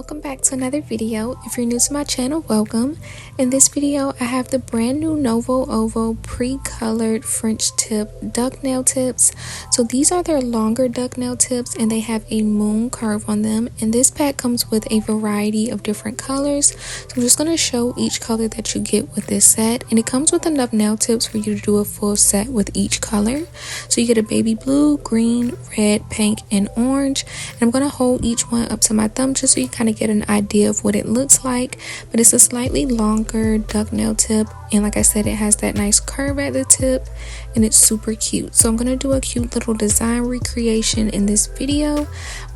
welcome back to another video. If you're new to my channel, welcome. In this video I have the brand new Novo pre-colored French tip duck nail tips. So these are their longer duck nail tips and they have a moon curve on them, and this pack comes with a variety of different colors. So I'm just going to show each color that you get with this set, and it comes with enough nail tips for you to do a full set with each color. So you get a baby blue, green, red, pink, and orange, and I'm going to hold each one up to my thumb just so you kind of get an idea of what it looks like. But it's a slightly longer duck nail tip, and like I said, it has that nice curve at the tip and it's super cute. So I'm going to do a cute little design recreation in this video.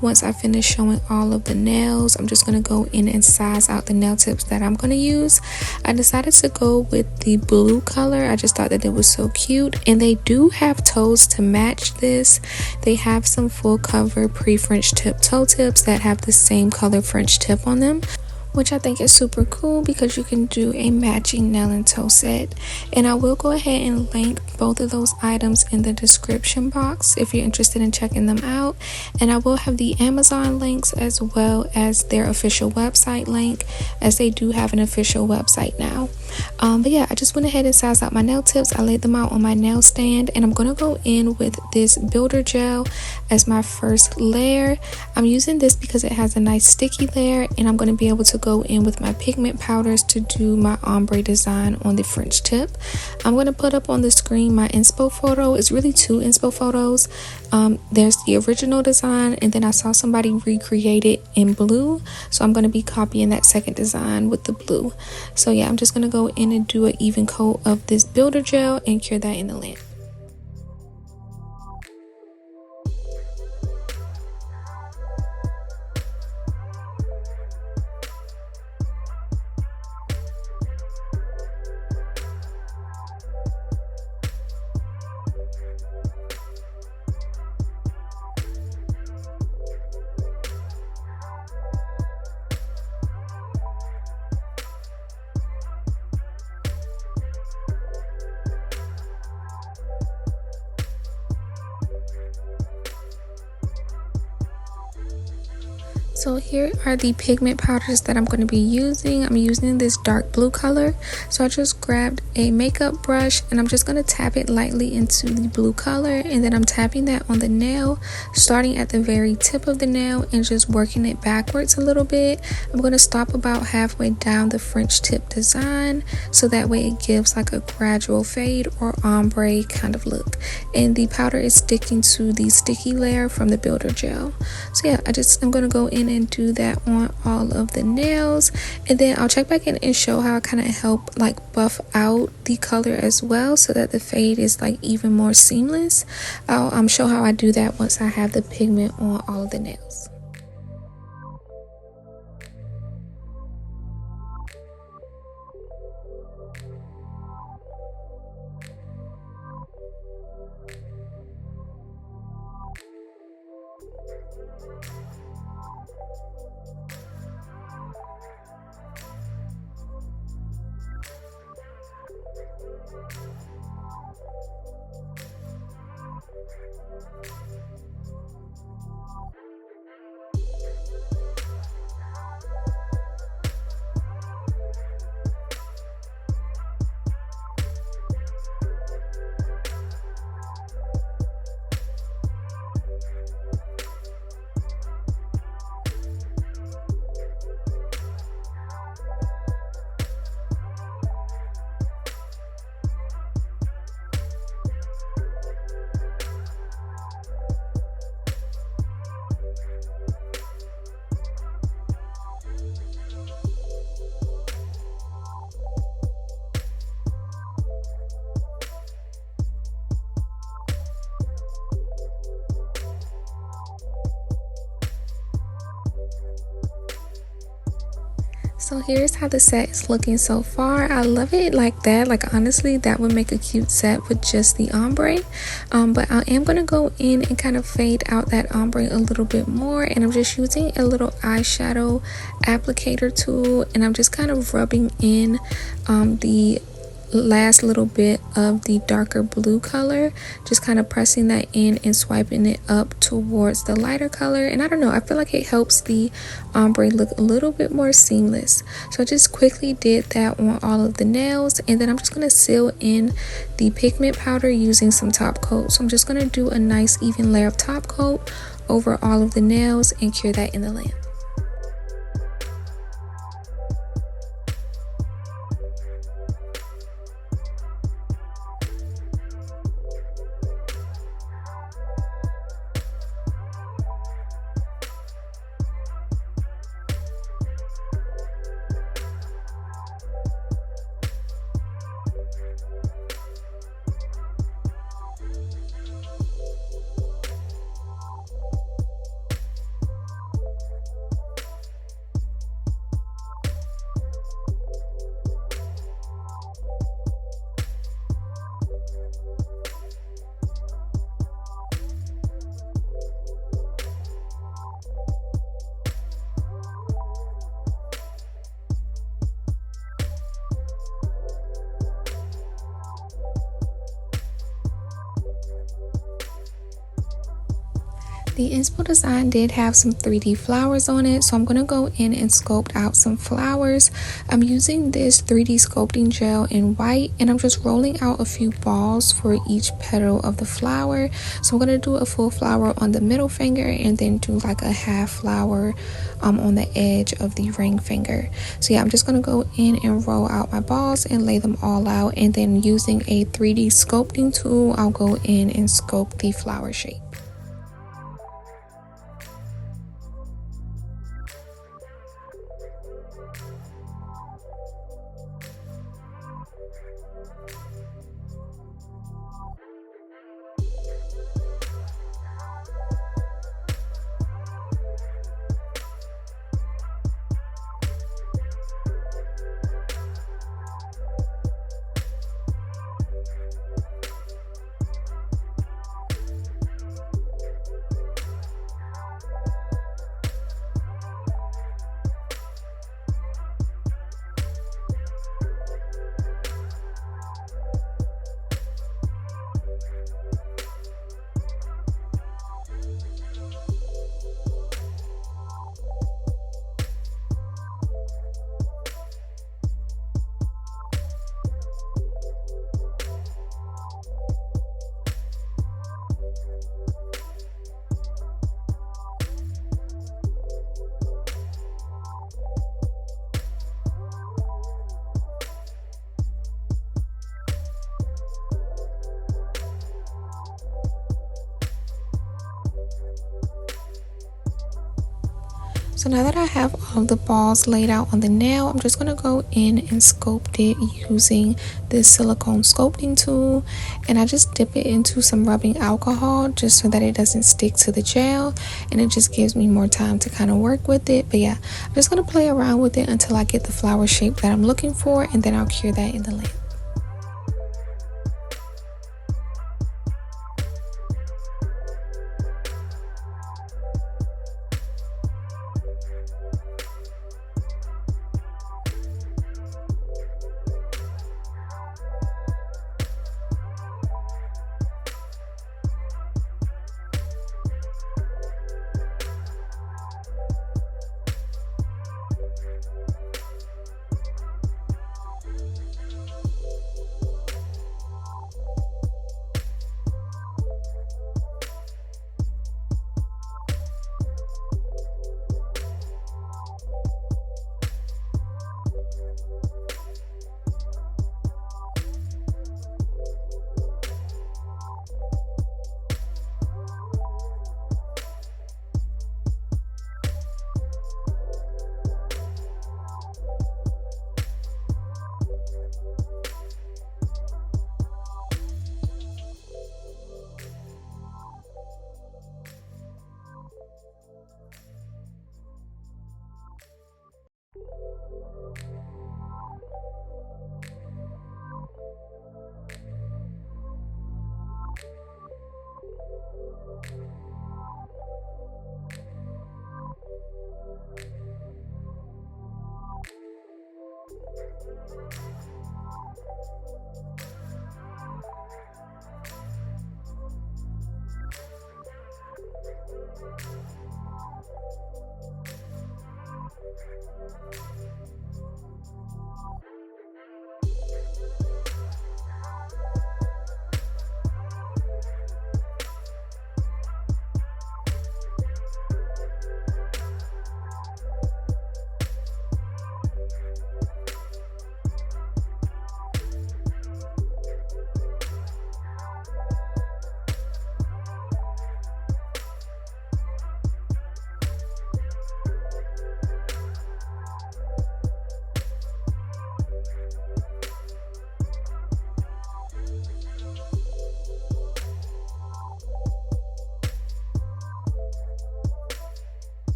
Once I finish showing all of the nails, I'm just going to go in and size out the nail tips that I'm going to use. I decided to go with the blue color. I just thought that it was so cute, and they do have toes to match this. They have some full cover pre-French tip toe tips that have the same color French tip on them, which I think is super cool because you can do a matching nail and toe set. And I will go ahead and link both of those items in the description box if you're interested in checking them out. And I will have the Amazon links as well as their official website link, as they do have an official website now. But yeah, I just went ahead and sized out my nail tips. I laid them out on my nail stand, and I'm going to go in with this builder gel as my first layer. I'm using this because it has a nice sticky layer, and I'm going to be able to go in with my pigment powders to do my ombre design on the French tip. I'm going to put up on the screen my inspo photo. It's really two inspo photos. There's the original design, and then I saw somebody recreate it in blue, so I'm going to be copying that second design with the blue. So yeah, I'm just going to go in and do an even coat of this builder gel and cure that in the lamp. So here are the pigment powders that I'm going to be using. I'm using this dark blue color. So I just grabbed a makeup brush and I'm just going to tap it lightly into the blue color, and then I'm tapping that on the nail, starting at the very tip of the nail and just working it backwards a little bit. I'm going to stop about halfway down the French tip design, so that way it gives like a gradual fade or ombre kind of look. And the powder is sticking to the sticky layer from the builder gel. So yeah, I'm going to go in and do that on all of the nails, and then I'll check back in and show how I kind of help like buff out the color as well, so that the fade is like even more seamless. I'll show how I do that once I have the pigment on all of the nails. So here's how the set is looking so far. I love it like that. Like honestly, that would make a cute set with just the ombre. But I am going to go in and kind of fade out that ombre a little bit more, and I'm just using a little eyeshadow applicator tool, and I'm just kind of rubbing in the last little bit of the darker blue color, just kind of pressing that in and swiping it up towards the lighter color. And I don't know, I feel like it helps the ombre look a little bit more seamless. So I just quickly did that on all of the nails, and then I'm just going to seal in the pigment powder using some top coat. So I'm just going to do a nice even layer of top coat over all of the nails and cure that in the lamp. The inspo design did have some 3D flowers on it, so I'm going to go in and sculpt out some flowers. I'm using this 3D sculpting gel in white, and I'm just rolling out a few balls for each petal of the flower. So I'm going to do a full flower on the middle finger and then do like a half flower on the edge of the ring finger. So yeah, I'm just going to go in and roll out my balls and lay them all out, and then using a 3D sculpting tool, I'll go in and sculpt the flower shape. So now that I have all of the balls laid out on the nail, I'm just going to go in and sculpt it using this silicone sculpting tool, and I just dip it into some rubbing alcohol just so that it doesn't stick to the gel, and it just gives me more time to kind of work with it. But yeah, I'm just going to play around with it until I get the flower shape that I'm looking for, and then I'll cure that in the lamp.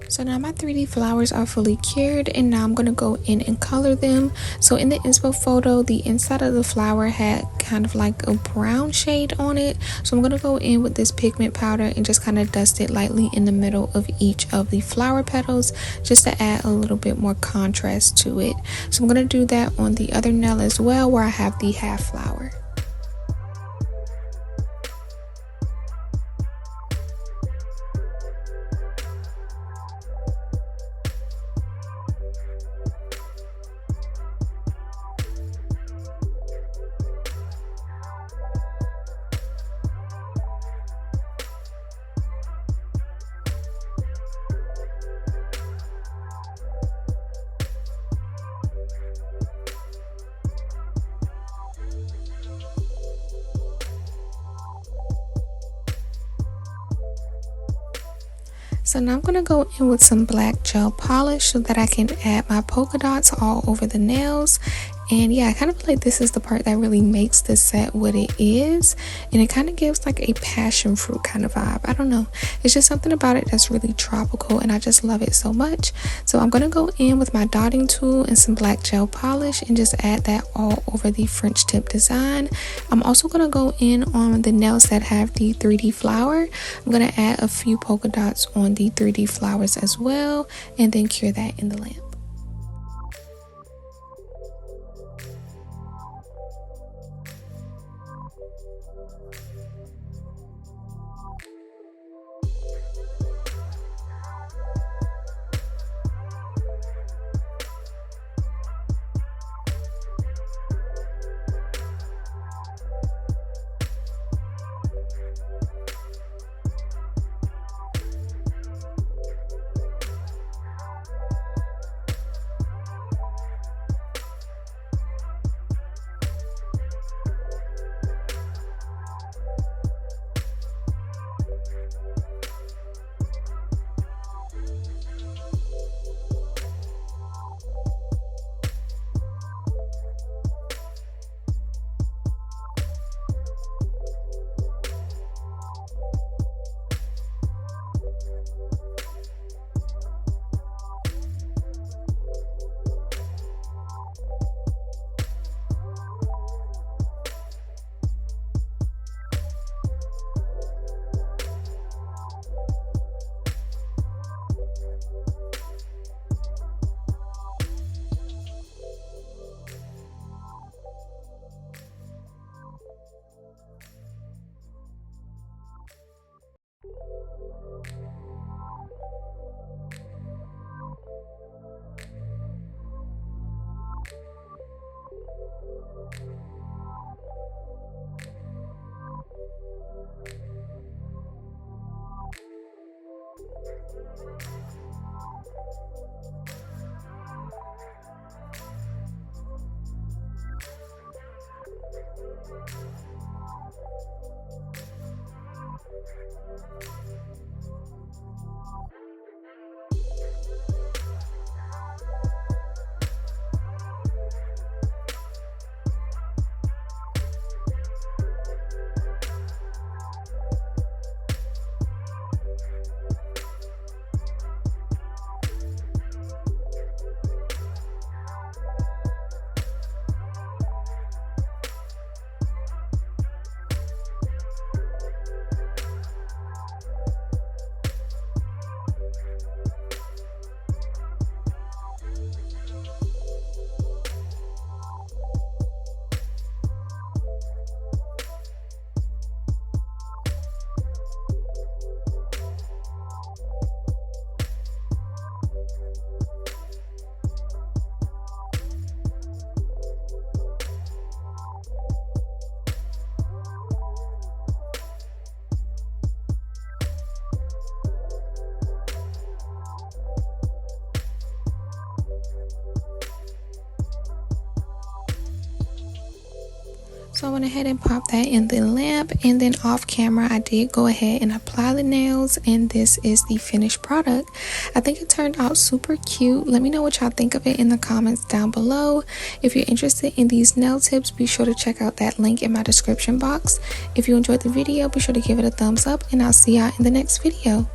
So now my 3D flowers are fully cured, and now I'm going to go in and color them. So in the inspo photo, the inside of the flower had kind of like a brown shade on it. So I'm going to go in with this pigment powder and just kind of dust it lightly in the middle of each of the flower petals, just to add a little bit more contrast to it. So I'm going to do that on the other nail as well, where I have the half flower. So now I'm going to go in with some black gel polish so that I can add my polka dots all over the nails. And yeah, I kind of feel like this is the part that really makes the set what it is, and it kind of gives like a passion fruit kind of vibe. I don't know, it's just something about it that's really tropical, and I just love it so much. So I'm gonna go in with my dotting tool and some black gel polish and just add that all over the French tip design. I'm also gonna go in on the nails that have the 3D flower. I'm gonna add a few polka dots on the 3D flowers as well, and then cure that in the lamp. So I went ahead and popped that in the lamp, and then off camera I did go ahead and apply the nails, and this is the finished product. I think it turned out super cute. Let me know what y'all think of it in the comments down below. If you're interested in these nail tips, be sure to check out that link in my description box. If you enjoyed the video, be sure to give it a thumbs up, and I'll see y'all in the next video.